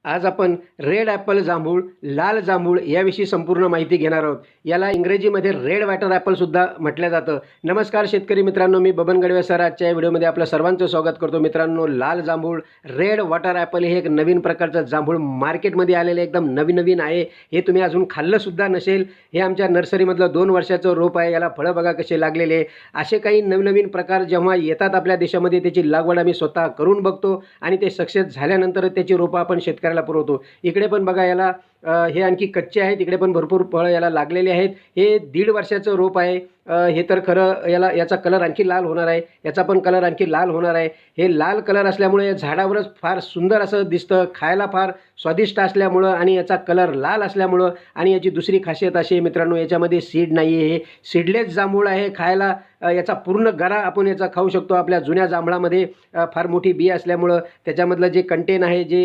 आज आपण red Apple जांभूळ, लाल जांभूळ याविषयी संपूर्ण माहिती घेणार आहोत. याला इंग्रजीमध्ये रेड वॉटर ॲपलसुद्धा म्हटलं जातं. नमस्कार शेतकरी मित्रांनो, मी बबन गडवे सर आजच्या या व्हिडिओमध्ये आपलं सर्वांचं स्वागत करतो. मित्रांनो, लाल जांभूळ, रेड वॉटर ॲपल हे एक नवीन प्रकारचं जांभूळ मार्केटमध्ये आलेलं एकदम नवीन आहे. हे तुम्ही अजून खाल्लंसुद्धा नसेल. हे आमच्या नर्सरीमधलं 2 वर्षाचं रोप आहे. याला फळं बघा कसे लागलेले. असे काही नवीन प्रकार जेव्हा येतात आपल्या देशामध्ये त्याची लागवड आम्ही स्वतः करून बघतो आणि ते सक्सेस झाल्यानंतर त्याची रोपं आपण शेतकऱ्याला पुरवतो. इकडे पण बघा याला हे आणखी कच्चे आहेत. इकडे पण भरपूर फळं याला लागलेले आहेत. हे 1.5 वर्षाचं रोप आहे. हे तर खरं याचा कलर आणखी लाल होणार आहे. याचा पण कलर आणखी लाल होणार आहे. हे लाल कलर असल्यामुळे या झाडावरच फार सुंदर असं दिसतं. खायला फार स्वादिष्ट असल्यामुळं आणि याचा कलर लाल असल्यामुळं आणि याची दुसरी खासियत अशी आहे मित्रांनो, याच्यामध्ये सीड नाही आहे. हे सीडलेस जांभूळ आहे. खायला याचा पूर्ण गरा आपण याचा खाऊ शकतो. आपल्या जुन्या जांभळामध्ये फार मोठी बी असल्यामुळं त्याच्यामधलं जे कंटेन आहे, जे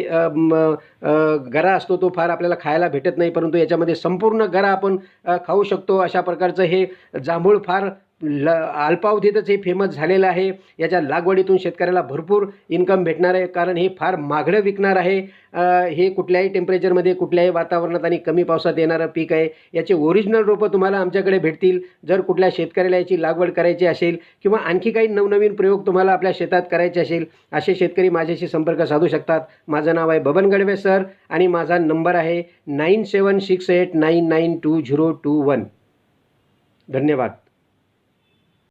गरा असतो तो फार आपल्याला खायला भेटत नाही, परंतु याच्यामध्ये संपूर्ण गरा आपण खाऊ शकतो. अशा प्रकारचं हे जांभूळ फार अल्पावधीतच हे फेमस झालेलं आहे. याच्या लागवडीतून शेतकऱ्याला भरपूर इन्कम भेटणार आहे, कारण हे फार महागडं विकणार आहे. हे कुठल्याही टेम्परेचरमध्ये, कुठल्याही वातावरणात आणि कमी पावसात येणारं पीक आहे. याचे ओरिजिनल रोपं तुम्हाला आमच्याकडे भेटतील. जर कुठल्या शेतकऱ्याला याची लागवड करायची असेल किंवा आणखी काही नवनवीन प्रयोग तुम्हाला आपल्या शेतात करायचे असेल, असे शेतकरी माझ्याशी संपर्क साधू शकतात. माझं नाव आहे बबन गडवे सर आणि माझा नंबर आहे 9768992021. धन्यवाद.